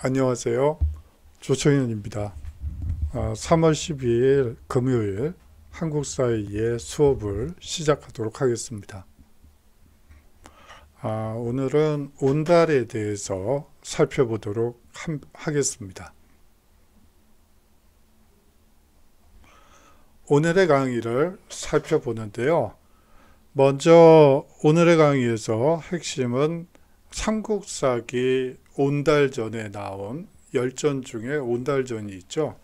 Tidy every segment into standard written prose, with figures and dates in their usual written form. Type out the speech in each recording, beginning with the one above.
안녕하세요. 조청현입니다. 3월 12일 금요일 한국사의 수업을 시작하도록 하겠습니다. 오늘은 온달에 대해서 살펴보도록 하겠습니다. 오늘의 강의를 살펴보는데요. 먼저 오늘의 강의에서 핵심은 삼국사기 온달전에 나온 열전 중에 온달전이 있죠.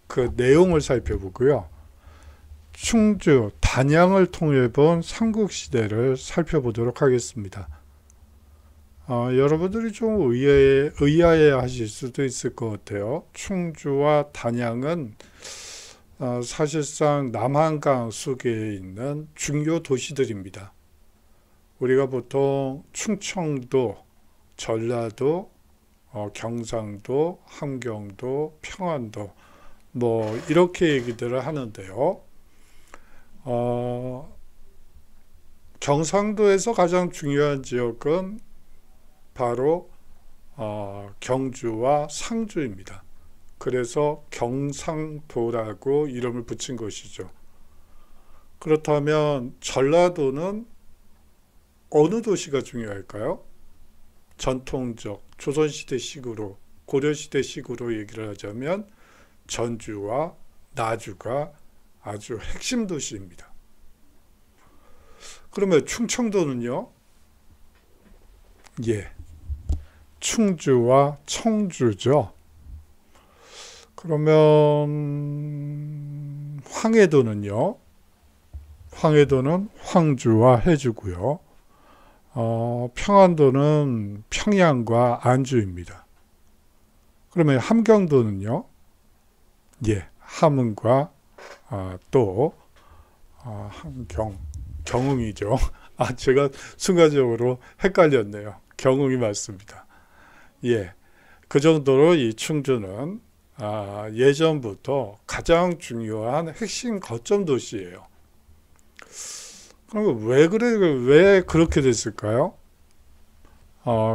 그 내용을 살펴보고요. 충주, 단양을 통해 본 삼국시대를 살펴보도록 하겠습니다. 여러분들이 좀 의아해 하실 수도 있을 것 같아요. 충주와 단양은 사실상 남한강 속에 있는 중요 도시들입니다. 우리가 보통 충청도, 전라도, 경상도, 함경도, 평안도 이렇게 얘기들을 하는데요. 경상도에서 가장 중요한 지역은 바로 경주와 상주입니다. 그래서 경상도라고 이름을 붙인 것이죠. 그렇다면 전라도는 어느 도시가 중요할까요? 전통적 조선시대식으로, 고려시대식으로 얘기를 하자면 전주와 나주가 아주 핵심 도시입니다. 그러면 충청도는요? 충주와 청주죠. 그러면 황해도는요? 황해도는 황주와 해주고요. 평안도는 평양과 안주입니다. 그러면 함경도는요? 함흥과 경흥이죠. 제가 순간적으로 헷갈렸네요. 경흥이 맞습니다. 그 정도로 이 충주는 예전부터 가장 중요한 핵심 거점 도시예요. 그럼 왜 그렇게 됐을까요?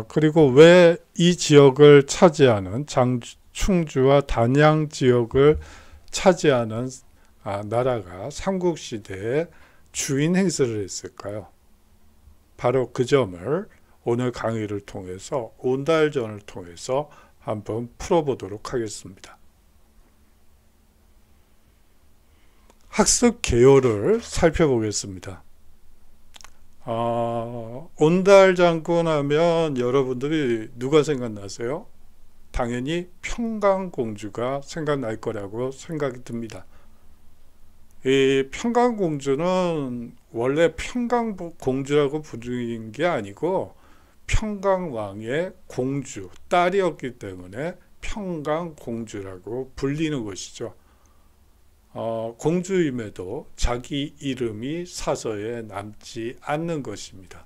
그리고 왜 이 지역을 차지하는 충주와 단양 지역을 차지하는 나라가 삼국시대에 주인 행세를 했을까요? 바로 그 점을 오늘 강의를 통해서 온달전을 통해서 한번 풀어보도록 하겠습니다. 학습 개요를 살펴보겠습니다. 온달 장군 하면 여러분들이 누가 생각나세요? 당연히 평강공주가 생각날 거라고 생각이 듭니다. 이 평강공주는 원래 평강공주라고 부르는 게 아니고 평강왕의 공주, 딸이었기 때문에 평강공주라고 불리는 것이죠. 공주임에도 자기 이름이 사서에 남지 않는 것입니다.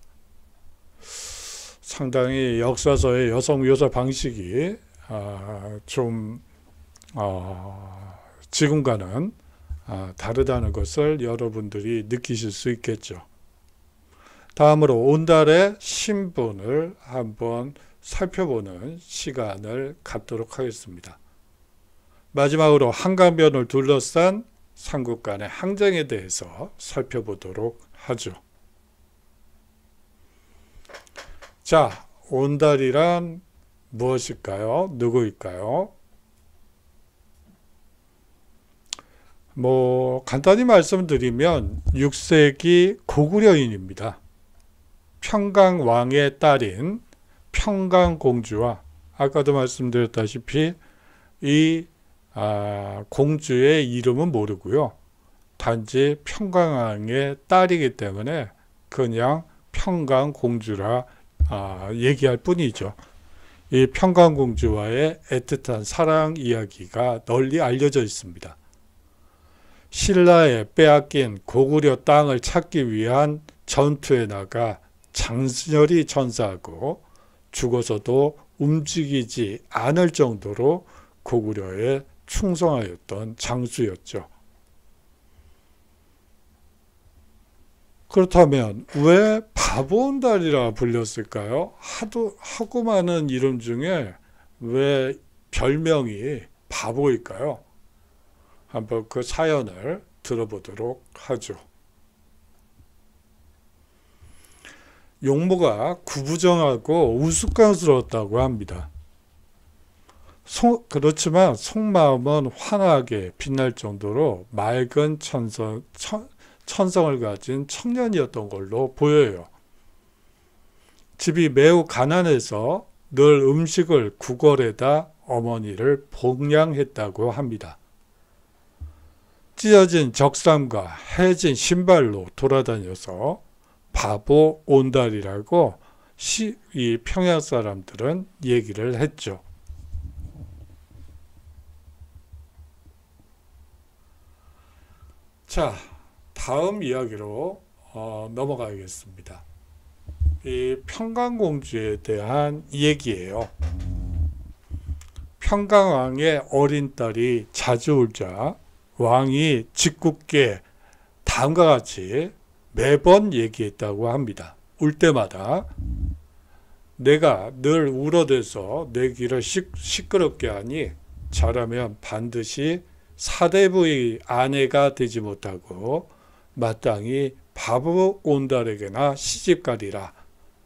상당히 역사서의 여성 묘사 방식이 지금과는 다르다는 것을 여러분들이 느끼실 수 있겠죠. 다음으로 온달의 신분을 한번 살펴보는 시간을 갖도록 하겠습니다. 마지막으로 한강변을 둘러싼 삼국 간의 항쟁에 대해서 살펴보도록 하죠. 자, 온달이란 무엇일까요? 누구일까요? 간단히 말씀드리면 6세기 고구려인입니다. 평강왕의 딸인 평강공주와 아까도 말씀드렸다시피 이 공주의 이름은 모르고요. 단지 평강왕의 딸이기 때문에 그냥 평강공주라 얘기할 뿐이죠. 이 평강공주와의 애틋한 사랑 이야기가 널리 알려져 있습니다. 신라에 빼앗긴 고구려 땅을 찾기 위한 전투에 나가 장렬히 전사하고 죽어서도 움직이지 않을 정도로 고구려에 충성하였던 장수였죠. 그렇다면 왜 바보온달이라 불렸을까요? 하고 많은 이름 중에 왜 별명이 바보일까요? 한번 그 사연을 들어보도록 하죠. 용모가 구부정하고 우스꽝스러웠다고 합니다. 그렇지만 속마음은 환하게 빛날 정도로 맑은 천성을 가진 청년이었던 걸로 보여요. 집이 매우 가난해서 늘 음식을 구걸에다 어머니를 복양했다고 합니다. 찢어진 적삼과 해진 신발로 돌아다녀서 바보 온달이라고 이 평양 사람들은 얘기를 했죠. 자, 다음 이야기로 넘어가겠습니다. 이 평강공주에 대한 얘기예요. 평강왕의 어린 딸이 자주 울자 왕이 짓궂게 다음과 같이 매번 얘기했다고 합니다. 울 때마다 내가 늘 울어대서 내 귀를 시끄럽게 하니 잘하면 반드시 사대부의 아내가 되지 못하고 마땅히 바보 온달에게나 시집가리라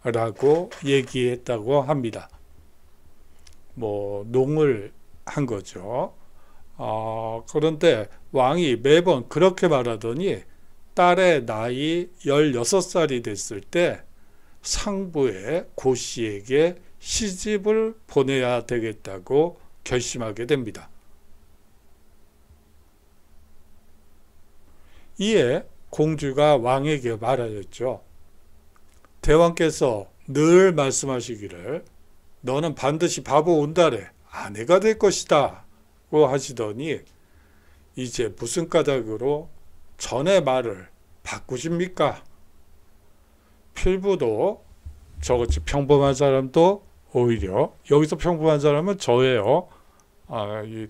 라고 얘기했다고 합니다. 농을 한 거죠. 그런데 왕이 매번 그렇게 말하더니 딸의 나이 16살이 됐을 때 상부의 고씨에게 시집을 보내야 되겠다고 결심하게 됩니다. 이에 공주가 왕에게 말하였죠. 대왕께서 늘 말씀하시기를 너는 반드시 바보 온달에 아내가 될 것이다 고 하시더니 이제 무슨 까닭으로 전의 말을 바꾸십니까? 필부도 저같이 평범한 사람도 오히려 여기서 평범한 사람은 저예요.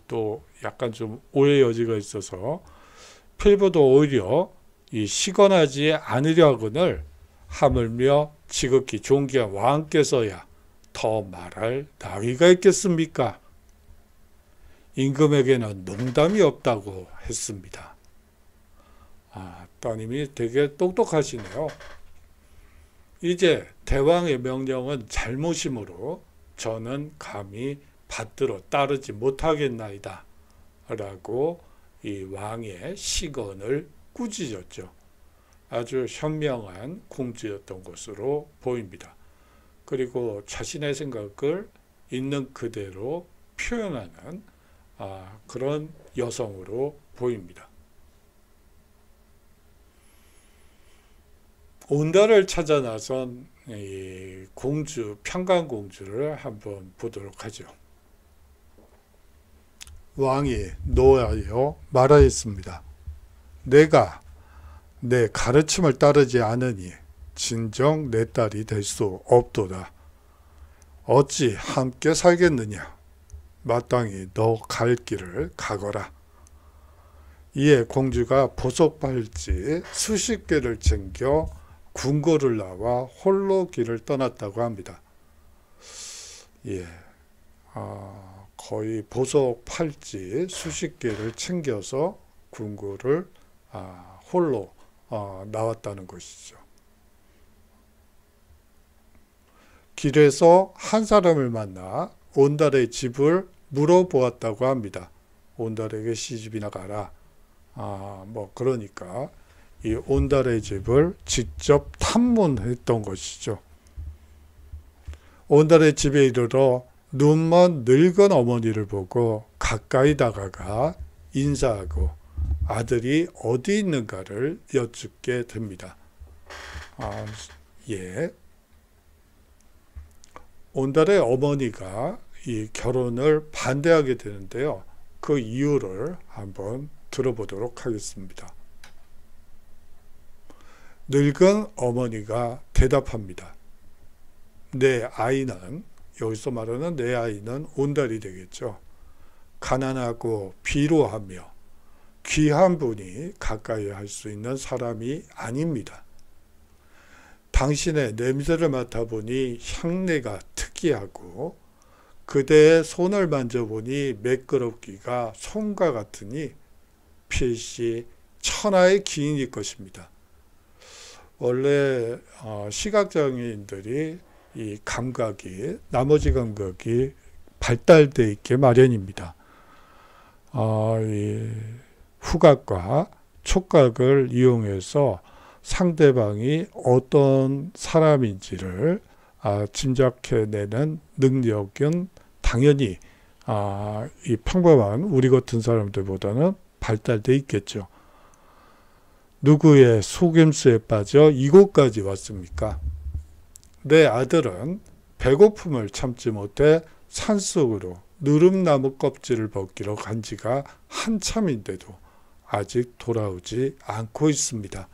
또 약간 좀 오해 여지가 있어서 필부도 오히려 이 시건하지 않으려 하거늘 하물며 지극히 존귀한 왕께서야 더 말할 나위가 있겠습니까? 임금에게는 농담이 없다고 했습니다. 따님이 되게 똑똑하시네요. 이제 대왕의 명령은 잘못이므로 저는 감히 받들어 따르지 못하겠나이다 라고 이 왕의 시건을 꾸짖었죠. 아주 현명한 공주였던 것으로 보입니다. 그리고 자신의 생각을 있는 그대로 표현하는 그런 여성으로 보입니다. 온달을 찾아 나선 이 공주, 평강공주를 한번 보도록 하죠. 왕이 노하여 말하였습니다. 내가 내 가르침을 따르지 않으니 진정 내 딸이 될 수 없도다. 어찌 함께 살겠느냐? 마땅히 너 갈 길을 가거라. 이에 공주가 보석 팔찌 수십 개를 챙겨 궁궐을 나와 홀로 길을 떠났다고 합니다. 거의 보석 팔찌 수십 개를 챙겨서 궁궐을 홀로 나왔다는 것이죠. 길에서 한 사람을 만나 온달의 집을 물어보았다고 합니다. 온달에게 시집이나 가라. 그러니까 이 온달의 집을 직접 탐문했던 것이죠. 온달의 집에 이르러 눈먼 늙은 어머니를 보고 가까이 다가가 인사하고 아들이 어디 있는가를 여쭙게 됩니다. 온달의 어머니가 이 결혼을 반대하게 되는데요. 그 이유를 한번 들어보도록 하겠습니다. 늙은 어머니가 대답합니다. 내 아이는, 여기서 말하는 내 아이는 온달이 되겠죠. 가난하고 비로하며 귀한 분이 가까이 할 수 있는 사람이 아닙니다. 당신의 냄새를 맡아보니 향내가 특이하고 그대의 손을 만져보니 매끄럽기가 솜과 같으니 필시 천하의 기인일 것입니다. 원래 시각장애인들이 이 감각이 나머지 감각이 발달되어 있게 마련입니다. 이 후각과 촉각을 이용해서 상대방이 어떤 사람인지를 짐작해내는 능력은 당연히 이 평범한 우리 같은 사람들보다는 발달되어 있겠죠. 누구의 속임수에 빠져 이곳까지 왔습니까? 내 아들은 배고픔을 참지 못해 산속으로 느릅나무 껍질을 벗기러 간 지가 한참인데도 아직 돌아오지 않고 있습니다.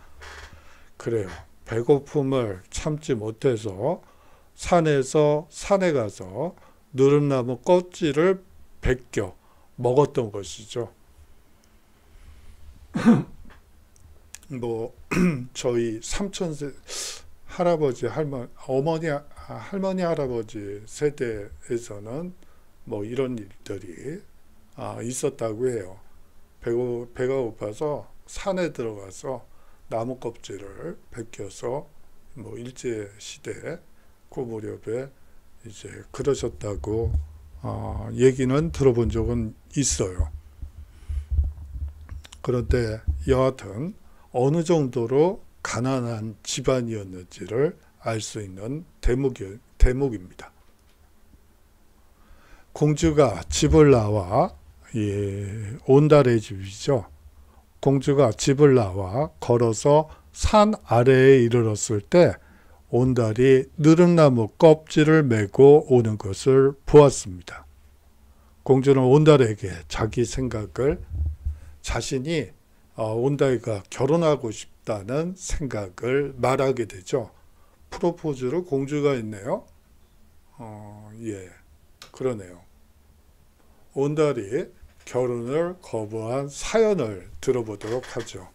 그래요. 배고픔을 참지 못해서 산에 가서 느릅나무 껍질을 벗겨 먹었던 것이죠. 저희 삼촌 할아버지 할머니 할아버지 세대에서는 이런 일들이 있었다고 해요. 배가 고파서 산에 들어가서 나무 껍질을 벗겨서 일제 시대 그 무렵에 이제 그러셨다고 얘기는 들어본 적은 있어요. 그런데 여하튼 어느 정도로 가난한 집안이었는지를 알 수 있는 대목입니다. 공주가 집을 나와 온달의 집이죠. 공주가 집을 나와 걸어서 산 아래에 이르렀을 때 온달이 느릅나무 껍질을 메고 오는 것을 보았습니다. 공주는 온달에게 자기 생각을 자신이 온달과 결혼하고 싶다는 생각을 말하게 되죠. 프로포즈를 공주가 했네요. 그러네요. 온달이 결혼을 거부한 사연을 들어보도록 하죠.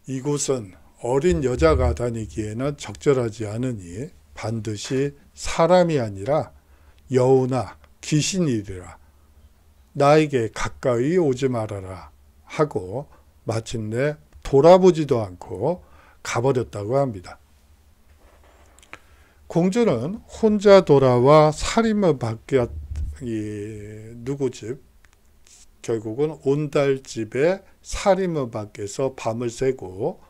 이곳은 어린 여자가 다니기에는 적절하지 않으니 반드시 사람이 아니라 여우나 귀신이리라. 나에게 가까이 오지 말아라 하고 마침내 돌아보지도 않고 가버렸다고 합니다. 공주는 혼자 돌아와 살인을 받게 누구 집? 결국은 온달 집에 살인을 밖에서 밤을 새고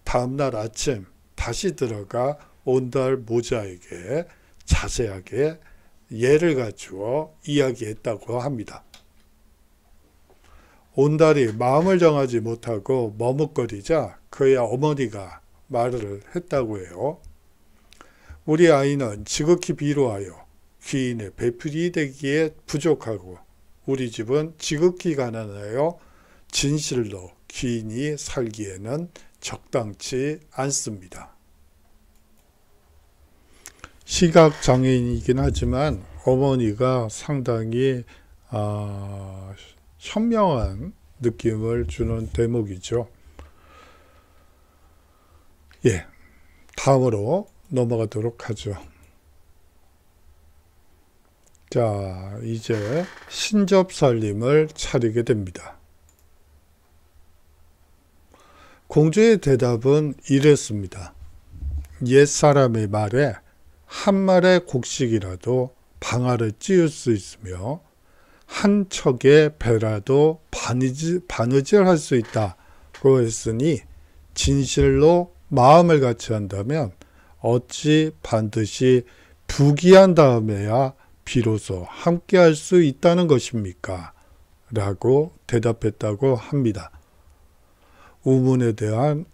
다음날 아침 다시 들어가 온달 모자에게 자세하게 예를 갖추어 이야기했다고 합니다. 온달이 마음을 정하지 못하고 머뭇거리자 그의 어머니가 말을 했다고 해요. 우리 아이는 지극히 비루하여 귀인의 배필이 되기에 부족하고 우리 집은 지극히 가난하여 진실로 귀인이 살기에는 적당치 않습니다. 시각장애인이긴 하지만 어머니가 상당히 현명한 느낌을 주는 대목이죠. 다음으로 넘어가도록 하죠. 자, 이제 신접살림을 차리게 됩니다. 공주의 대답은 이랬습니다. 옛사람의 말에 한 말의 곡식이라도 방아를 찧을 수 있으며 한 척의 배라도 바느질할 수 있다고 했으니 진실로 마음을 같이 한다면 어찌 반드시 부귀한 다음에야 비로소 함께할 수 있다는 것입니까? 라고 대답했다고 합니다. 현문에 대한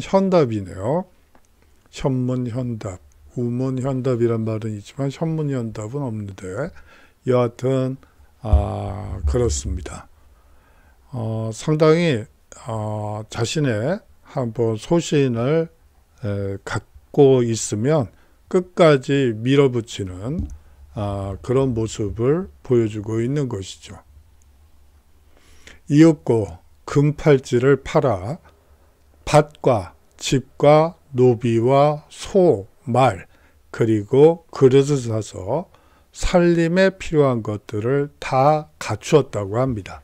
현답이네요. 현문현답, 우문현답이란 말은 있지만 현문현답은 없는데 여하튼 그렇습니다. 상당히 자신의 한번 소신을 갖고 있으면 끝까지 밀어붙이는 그런 모습을 보여주고 있는 것이죠. 이윽고 금팔찌를 팔아 밭과 집과 노비와 소, 말, 그리고 그릇을 사서 살림에 필요한 것들을 다 갖추었다고 합니다.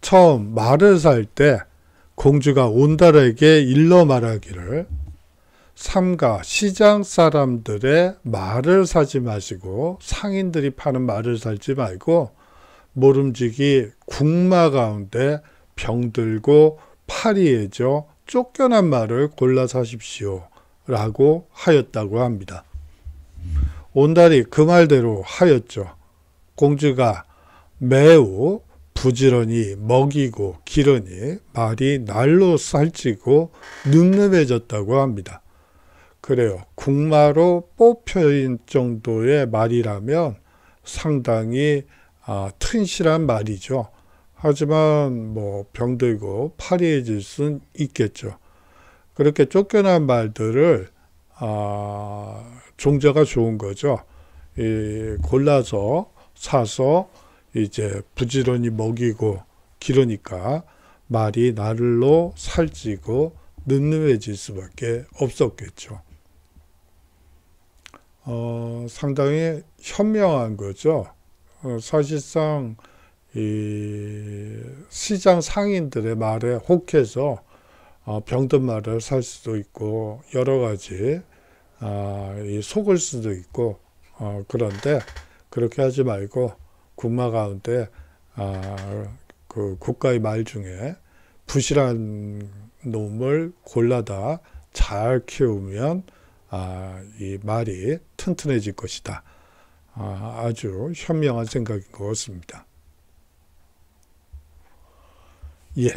처음 말을 살 때 공주가 온달에게 일러 말하기를 삼가 시장 사람들의 말을 사지 마시고 상인들이 파는 말을 사지 말고 모름지기 궁마 가운데 병들고 파리해져 쫓겨난 말을 골라 사십시오 라고 하였다고 합니다. 온달이 그 말대로 하였죠. 공주가 매우 부지런히 먹이고 기르니 말이 날로 살찌고 늠름해졌다고 합니다. 그래요. 궁마로 뽑혀인 정도의 말이라면 상당히 튼실한 말이죠. 하지만 뭐 병들고 파리해질 수는 있겠죠. 그렇게 쫓겨난 말들을 종자가 좋은 거죠. 골라서 사서 이제 부지런히 먹이고 기르니까 말이 날로 살찌고 늠름해질 수밖에 없었겠죠. 상당히 현명한 거죠. 사실상 이 시장 상인들의 말에 혹해서 병든 말을 살 수도 있고 여러 가지 속을 수도 있고 그런데 그렇게 하지 말고 궁마 가운데 그 국가의 말 중에 부실한 놈을 골라다 잘 키우면 이 말이 튼튼해질 것이다. 아주 현명한 생각인 것 같습니다. 예.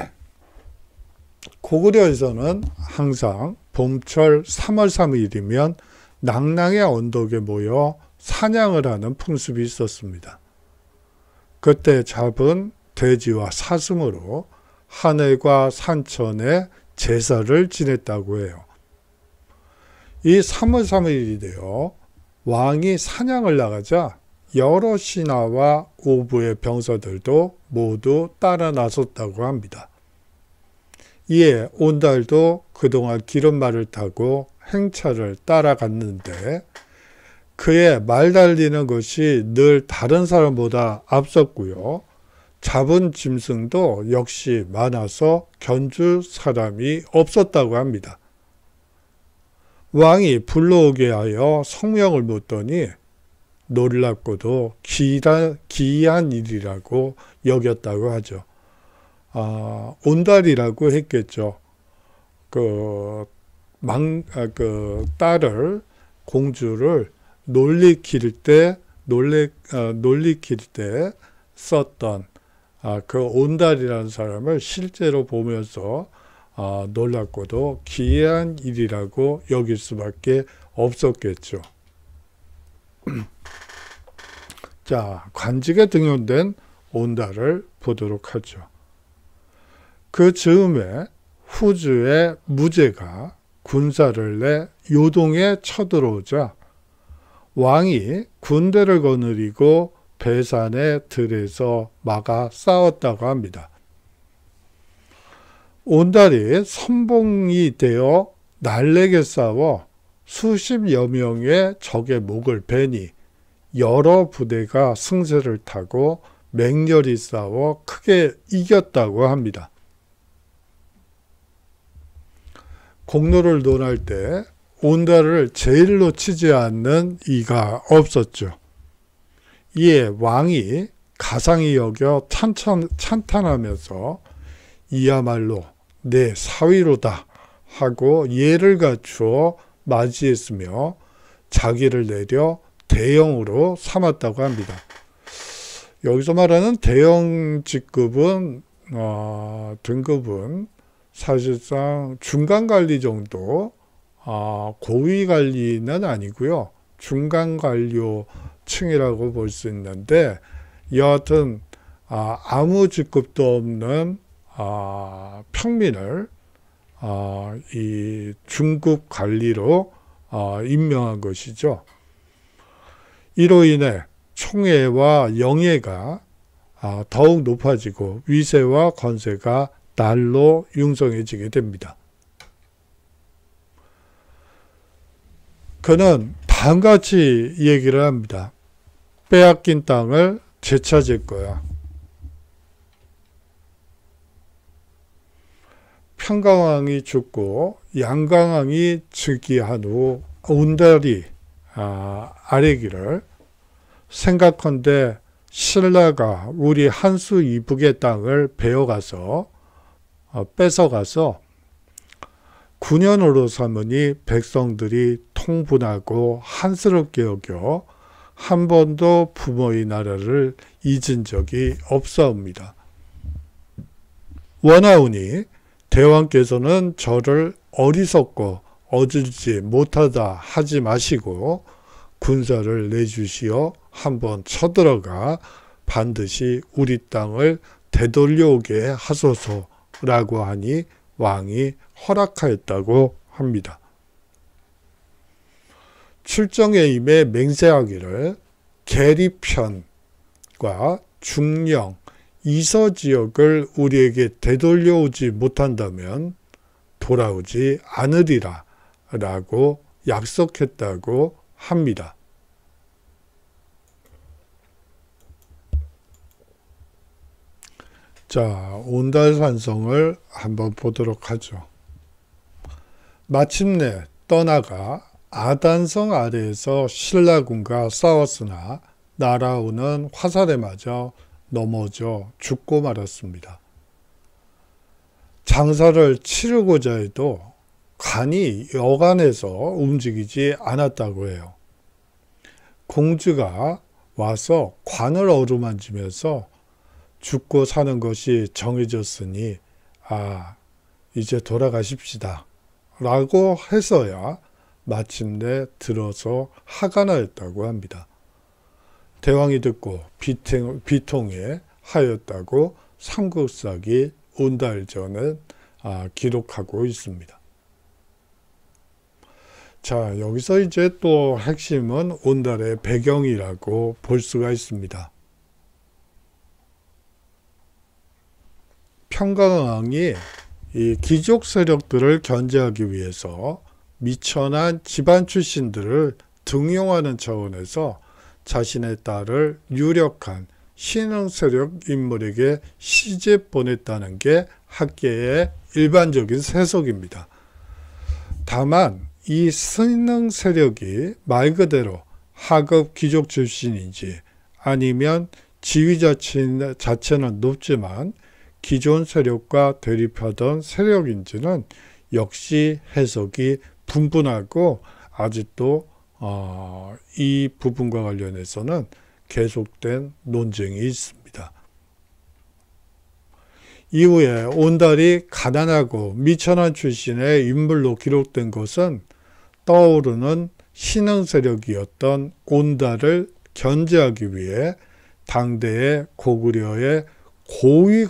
고구려에서는 항상 봄철 3월 3일이면 낭낭의 언덕에 모여 사냥을 하는 풍습이 있었습니다. 그때 잡은 돼지와 사슴으로 하늘과 산천에 제사를 지냈다고 해요. 이 3월 3일이 되어 왕이 사냥을 나가자 여러 신하와 오부의 병사들도 모두 따라 나섰다고 합니다. 이에 온달도 그동안 기름말을 타고 행차를 따라갔는데 그의 말 달리는 것이 늘 다른 사람보다 앞섰고요. 잡은 짐승도 역시 많아서 견줄 사람이 없었다고 합니다. 왕이 불러오게 하여 성명을 묻더니 놀랍고도 기이한 일이라고 여겼다고 하죠. 온달이라고 했겠죠. 그 딸을, 공주를 놀리킬 때 썼던 그 온달이라는 사람을 실제로 보면서 놀랍고도 기이한 일이라고 여길 수밖에 없었겠죠. 자, 관직에 등용된 온달을 보도록 하죠. 그 즈음에 후주의 무제가 군사를 내 요동에 쳐들어오자 왕이 군대를 거느리고 배산의 들에서 막아 싸웠다고 합니다. 온달이 선봉이 되어 날래게 싸워 수십여 명의 적의 목을 베니 여러 부대가 승세를 타고 맹렬히 싸워 크게 이겼다고 합니다. 공로를 논할 때 온달을 제일로 치지 않는 이가 없었죠. 이에 왕이 가상히 여겨 찬탄하면서 이야말로 내 사위로다 하고 예를 갖추어 맞이했으며 자기를 내려 대영으로 삼았다고 합니다. 여기서 말하는 대영 직급은 등급은 사실상 중간관리 정도, 고위관리는 아니고요. 중간관료층이라고 볼 수 있는데 여하튼 아무 직급도 없는 평민을 이 중급 관리로 임명한 것이죠. 이로 인해 총애와 영예가 더욱 높아지고 위세와 권세가 날로 융성해지게 됩니다. 그는 다음같이 얘기를 합니다. 빼앗긴 땅을 되찾을 거야. 평강왕이 죽고 양강왕이 즉위한 후 온달이 아래기를 생각컨대 신라가 우리 한수 이북의 땅을 베어가서 뺏어가서 9년으로 삼으니 백성들이 통분하고 한스럽게 여겨 한 번도 부모의 나라를 잊은 적이 없사옵니다. 원하오니 대왕께서는 저를 어리석고 얻지 못하다 하지 마시고 군사를 내주시어 한번 쳐들어가 반드시 우리 땅을 되돌려오게 하소서라고 하니 왕이 허락하였다고 합니다. 출정에 임해 맹세하기를 계리편과 중령, 이서 지역을 우리에게 되돌려오지 못한다면 돌아오지 않으리라 라고 약속했다고 합니다. 자, 온달산성을 한번 보도록 하죠. 마침내 떠나가 아단성 아래에서 신라군과 싸웠으나 날아오는 화살에 맞아 넘어져 죽고 말았습니다. 장사를 치르고자 해도 관이 여간에서 움직이지 않았다고 해요. 공주가 와서 관을 어루만지면서 죽고 사는 것이 정해졌으니 이제 돌아가십시다 라고 해서야 마침내 들어서 하관하였다고 합니다. 대왕이 듣고 비통해 하였다고 삼국사기 온달전은 기록하고 있습니다. 자, 여기서 이제 또 핵심은 온달의 배경이라고 볼 수가 있습니다. 평강왕이 이 귀족 세력들을 견제하기 위해서 미천한 집안 출신들을 등용하는 차원에서 자신의 딸을 유력한 신흥 세력 인물에게 시집 보냈다는 게 학계의 일반적인 세석입니다. 다만 이 신흥 세력이 말 그대로 하급 귀족 출신인지 아니면 지위 자체는 높지만 기존 세력과 대립하던 세력인지는 역시 해석이 분분하고 아직도 이 부분과 관련해서는 계속된 논쟁이 있습니다. 이후에 온달이 가난하고 미천한 출신의 인물로 기록된 것은 떠오르는 신흥 세력이었던 온달을 견제하기 위해 당대의 고구려의 고위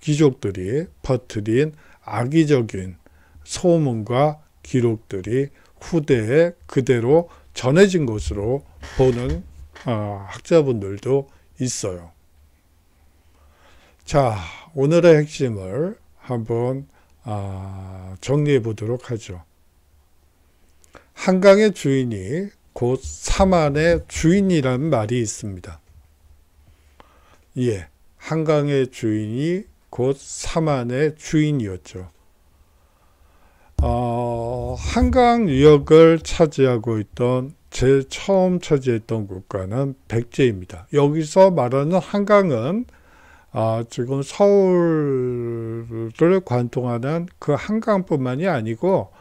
귀족들이 퍼뜨린 악의적인 소문과 기록들이 후대에 그대로 전해진 것으로 보는 학자분들도 있어요. 자, 오늘의 핵심을 한번 정리해 보도록 하죠. 한강의 주인이 곧 사만의 주인이라는 말이 있습니다. 예, 한강의 주인이 곧 사만의 주인이었죠. 한강 유역을 차지하고 있던 제일 처음 차지했던 국가는 백제입니다. 여기서 말하는 한강은 지금 서울을 관통하는 그 한강뿐만이 아니고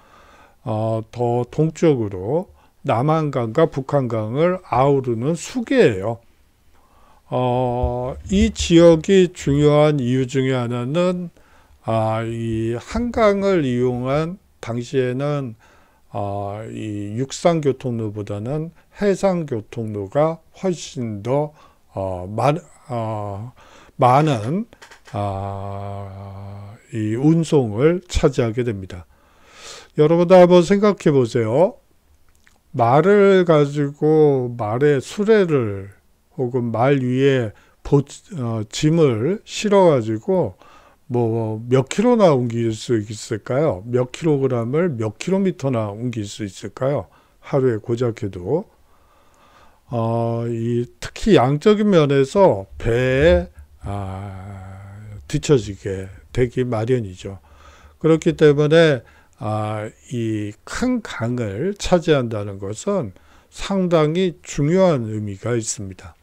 더 동쪽으로 남한강과 북한강을 아우르는 수계예요. 이 지역이 중요한 이유 중에 하나는 이 한강을 이용한 당시에는 이 육상교통로보다는 해상교통로가 훨씬 더 많은 이 운송을 차지하게 됩니다. 여러분들 한번 생각해 보세요. 말을 가지고 말에 수레를 혹은 말 위에 짐을 실어 가지고 뭐 몇 킬로나 옮길 수 있을까요? 몇 킬로그램을 몇 킬로미터나 옮길 수 있을까요? 하루에 고작해도. 특히 양적인 면에서 배에 뒤처지게 되기 마련이죠. 그렇기 때문에 이 큰 강을 차지한다는 것은 상당히 중요한 의미가 있습니다.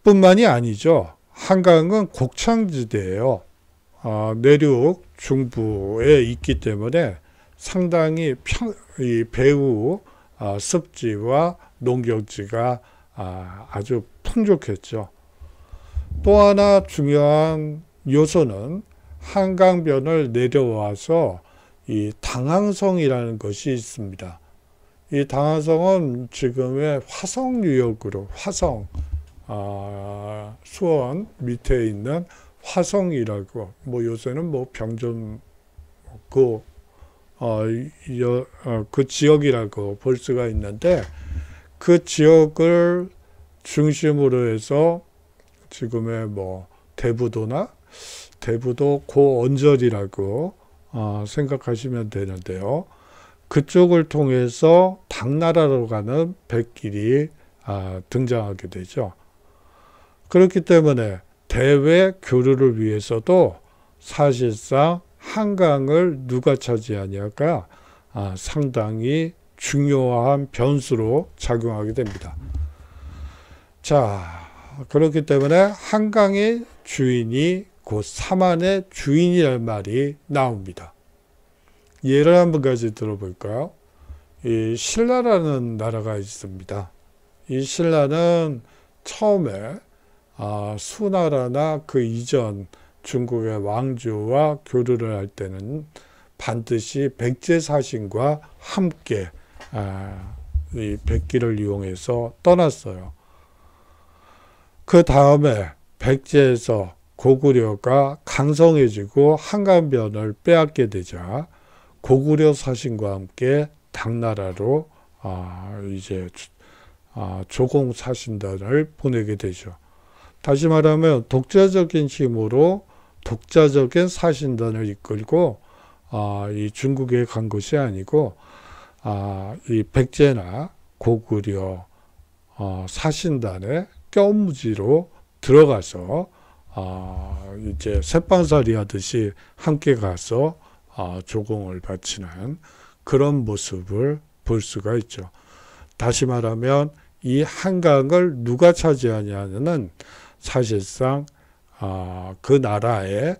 뿐만이 아니죠. 한강은 곡창지대예요. 내륙 중부에 있기 때문에 상당히 이 배후 습지와 농경지가 아주 풍족했죠. 또 하나 중요한 요소는 한강변을 내려와서 이 당항성이라는 것이 있습니다. 이 당항성은 지금의 화성유역으로 수원 밑에 있는 화성이라고, 요새는 병점 그 지역이라고 볼 수가 있는데, 그 지역을 중심으로 해서 지금의 대부도 고언저리라고 생각하시면 되는데요. 그쪽을 통해서 당나라로 가는 백길이 등장하게 되죠. 그렇기 때문에 대외 교류를 위해서도 사실상 한강을 누가 차지하냐가 상당히 중요한 변수로 작용하게 됩니다. 자, 그렇기 때문에 한강의 주인이 곧 사만의 주인이라는 말이 나옵니다. 예를 한번 가지 들어볼까요? 이 신라라는 나라가 있습니다. 이 신라는 처음에 수나라나 그 이전 중국의 왕조와 교류를 할 때는 반드시 백제사신과 함께 이 백기를 이용해서 떠났어요. 그 다음에 백제에서 고구려가 강성해지고 한강변을 빼앗게 되자 고구려 사신과 함께 당나라로 이제 조공 사신단을 보내게 되죠. 다시 말하면 독자적인 힘으로 독자적인 사신단을 이끌고 이 중국에 간 것이 아니고 이 백제나 고구려 사신단의 껴무지로 들어가서 이제 새빵살이 하듯이 함께 가서 조공을 바치는 그런 모습을 볼 수가 있죠. 다시 말하면 이 한강을 누가 차지하냐는 사실상 그 나라의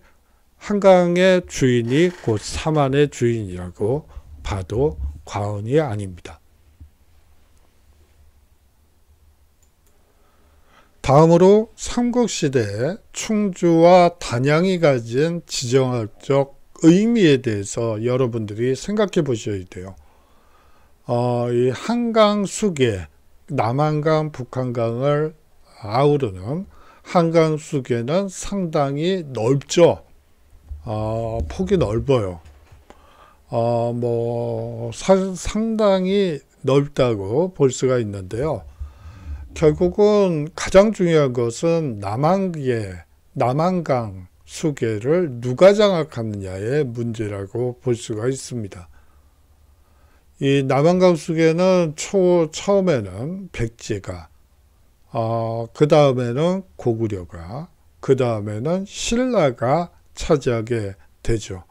한강의 주인이 곧 사만의 주인이라고 봐도 과언이 아닙니다. 다음으로 삼국시대에 충주와 단양이 가진 지정학적 의미에 대해서 여러분들이 생각해 보셔야 돼요. 이 한강 수계, 남한강, 북한강을 아우르는 한강 수계는 상당히 넓죠. 폭이 넓어요. 상당히 넓다고 볼 수가 있는데요. 결국은 가장 중요한 것은 남한강 수계를 누가 장악하느냐의 문제라고 볼 수가 있습니다. 이 남한강 수계는 처음에는 백제가, 그 다음에는 고구려가, 그 다음에는 신라가 차지하게 되죠.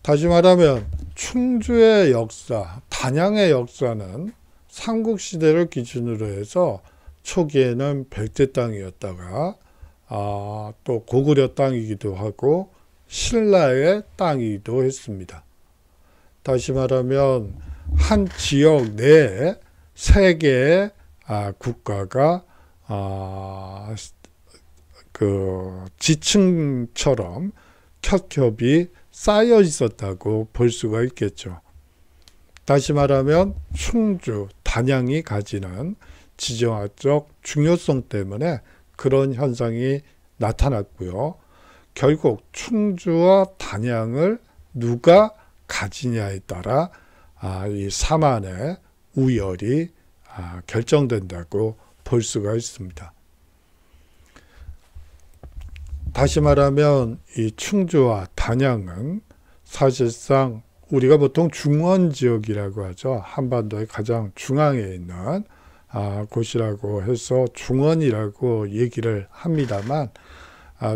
다시 말하면 충주의 역사, 단양의 역사는 삼국시대를 기준으로 해서 초기에는 백제 땅이었다가 또 고구려 땅이기도 하고 신라의 땅이기도 했습니다. 다시 말하면 한 지역 내에 세 개의 국가가 그 지층처럼 겹겹이 쌓여 있었다고 볼 수가 있겠죠. 다시 말하면 충주, 단양이 가지는 지정학적 중요성 때문에 그런 현상이 나타났고요. 결국 충주와 단양을 누가 가지냐에 따라 이 사만의 우열이 결정된다고 볼 수가 있습니다. 다시 말하면 이 충주와 단양은 사실상 우리가 보통 중원 지역이라고 하죠. 한반도의 가장 중앙에 있는 곳이라고 해서 중원이라고 얘기를 합니다만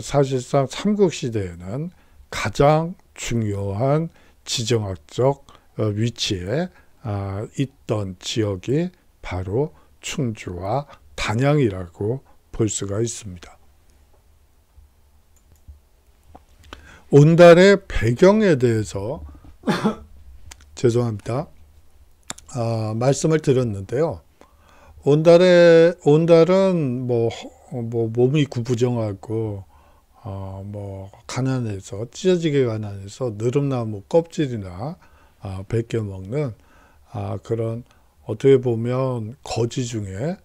사실상 삼국시대에는 가장 중요한 지정학적 위치에 있던 지역이 바로 충주와 단양이라고 볼 수가 있습니다. 온달의 배경에 대해서 죄송합니다. 말씀을 드렸는데요. 온달은 뭐 몸이 구부정하고 뭐 가난해서 찢어지게 가난해서 느릅나무 껍질이나 벗겨 먹는 그런 어떻게 보면 거지 중에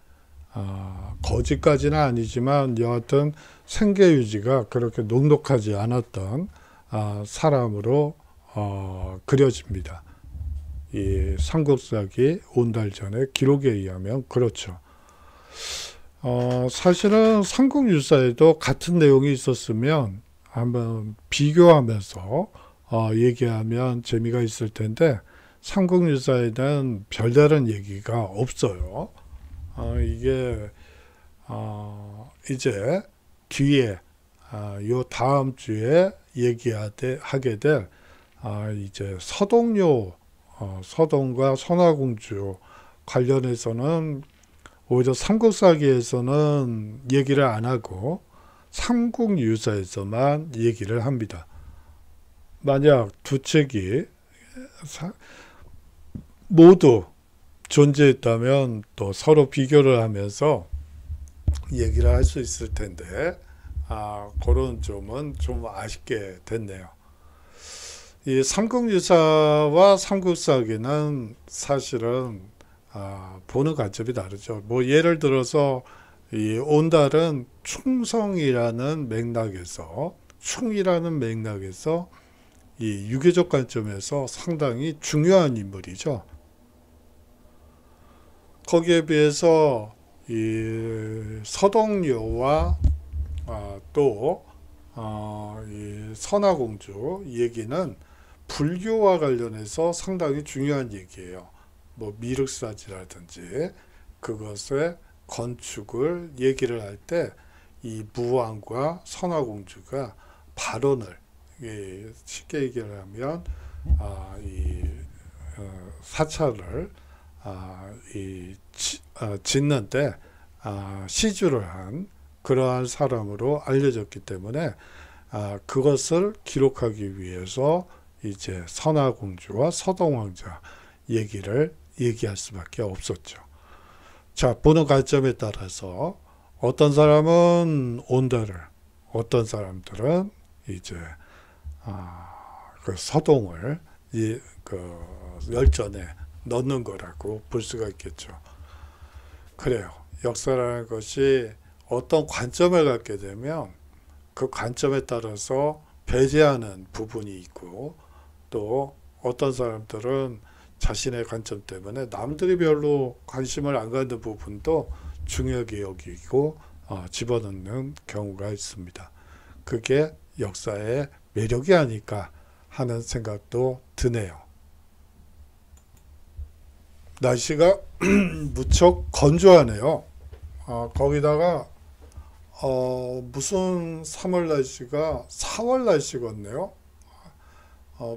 거지까지는 아니지만 여하튼 생계 유지가 그렇게 녹록하지 않았던 사람으로 그려집니다. 이 삼국사기 온달전의 기록에 의하면 그렇죠. 사실은 삼국유사에도 같은 내용이 있었으면 한번 비교하면서 얘기하면 재미가 있을 텐데 삼국유사에는 별다른 얘기가 없어요. 이게 이제 뒤에 요 다음 주에 얘기하게 될 이제 서동요 서동과 선화공주 관련해서는 오히려 삼국사기에서는 얘기를 안 하고 삼국유사에서만 얘기를 합니다. 만약 두 책이 모두 존재했다면 또 서로 비교를 하면서 얘기를 할 수 있을 텐데 그런 점은 좀 아쉽게 됐네요. 이 삼국유사와 삼국사기는 사실은 보는 관점이 다르죠. 뭐 예를 들어서 이 온달은 충성이라는 맥락에서 이 유교적 관점에서 상당히 중요한 인물이죠. 거기에 비해서 이 서동요와 또 이 선화공주 얘기는 불교와 관련해서 상당히 중요한 얘기예요. 뭐 미륵사지라든지 그것의 건축을 얘기를 할 때 이 무왕과 선화공주가 발언을 쉽게 얘기를 하면 이 사찰을 짓는데 시주를 한 그러한 사람으로 알려졌기 때문에 그것을 기록하기 위해서 이제 선화공주와 서동왕자 얘기를 얘기할 수밖에 없었죠. 자, 보는 관점에 따라서 어떤 사람은 온달을, 어떤 사람들은 이제 그 서동을 그 열전에 넣는 거라고 볼 수가 있겠죠. 그래요. 역사라는 것이 어떤 관점을 갖게 되면 그 관점에 따라서 배제하는 부분이 있고 또 어떤 사람들은 자신의 관점 때문에 남들이 별로 관심을 안 갖는 부분도 중요하게 여기고 집어넣는 경우가 있습니다. 그게 역사의 매력이 아닐까 하는 생각도 드네요. 날씨가 무척 건조하네요. 거기다가 무슨 3월 날씨가 4월 날씨 같네요.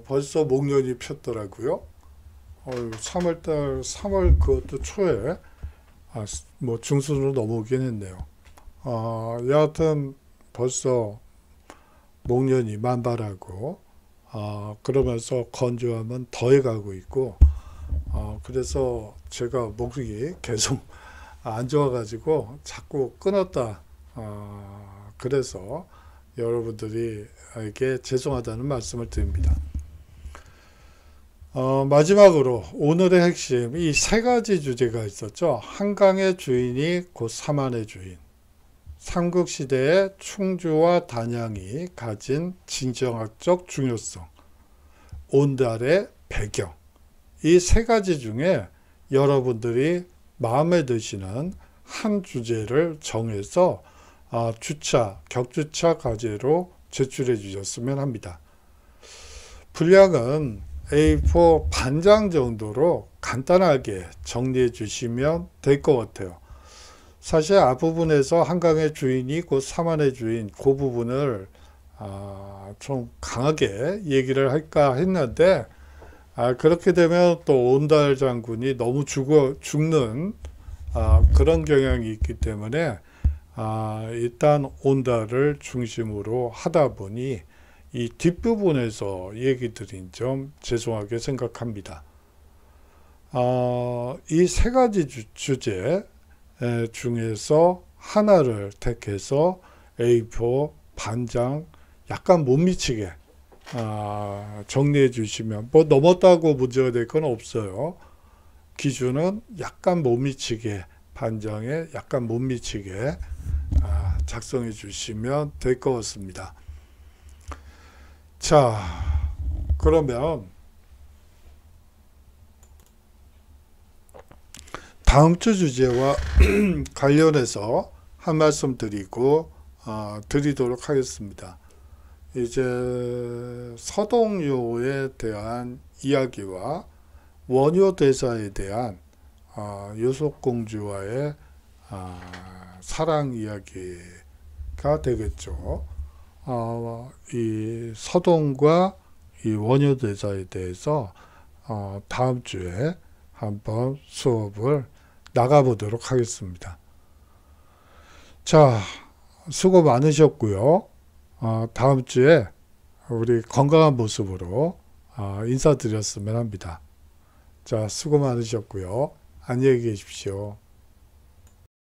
벌써 목련이 폈더라고요. 3월 그것도 초에 뭐 중순으로 넘어오긴 했네요. 여하튼 벌써 목련이 만발하고 그러면서 건조함은 더해가고 있고 그래서 제가 목이 계속 안 좋아가지고 자꾸 끊었다. 그래서 여러분들에게 죄송하다는 말씀을 드립니다. 마지막으로 오늘의 핵심 이 세 가지 주제가 있었죠. 한강의 주인이 곧 삼안의 주인, 삼국시대의 충주와 단양이 가진 진정학적 중요성, 온달의 배경, 이 세 가지 중에 여러분들이 마음에 드시는 한 주제를 정해서 격주차 과제로 제출해 주셨으면 합니다. 분량은 A4 반장 정도로 간단하게 정리해 주시면 될 것 같아요. 사실 앞부분에서 한강의 주인이 곧 사만의 주인 그 부분을 좀 강하게 얘기를 할까 했는데 그렇게 되면 또 온달 장군이 너무 죽는 그런 경향이 있기 때문에 일단 온달을 중심으로 하다 보니 이 뒷부분에서 얘기 드린 점 죄송하게 생각합니다. 이 세 가지 주제 중에서 하나를 택해서 A4 반장 약간 못 미치게 정리해 주시면 뭐 넘었다고 문제가 될 건 없어요. 기준은 약간 못 미치게 반장에 약간 못 미치게 작성해 주시면 될 것 같습니다. 자, 그러면 다음 주 주제와 관련해서 한 말씀 드리도록 하겠습니다. 이제 서동요에 대한 이야기와 원효대사에 대한 요속공주와의 사랑 이야기가 되겠죠. 이 서동과 이 원효대사에 대해서 다음 주에 한번 수업을 나가보도록 하겠습니다. 자, 수고 많으셨고요. 다음 주에 우리 건강한 모습으로 인사드렸으면 합니다. 자, 수고 많으셨고요. 안녕히 계십시오.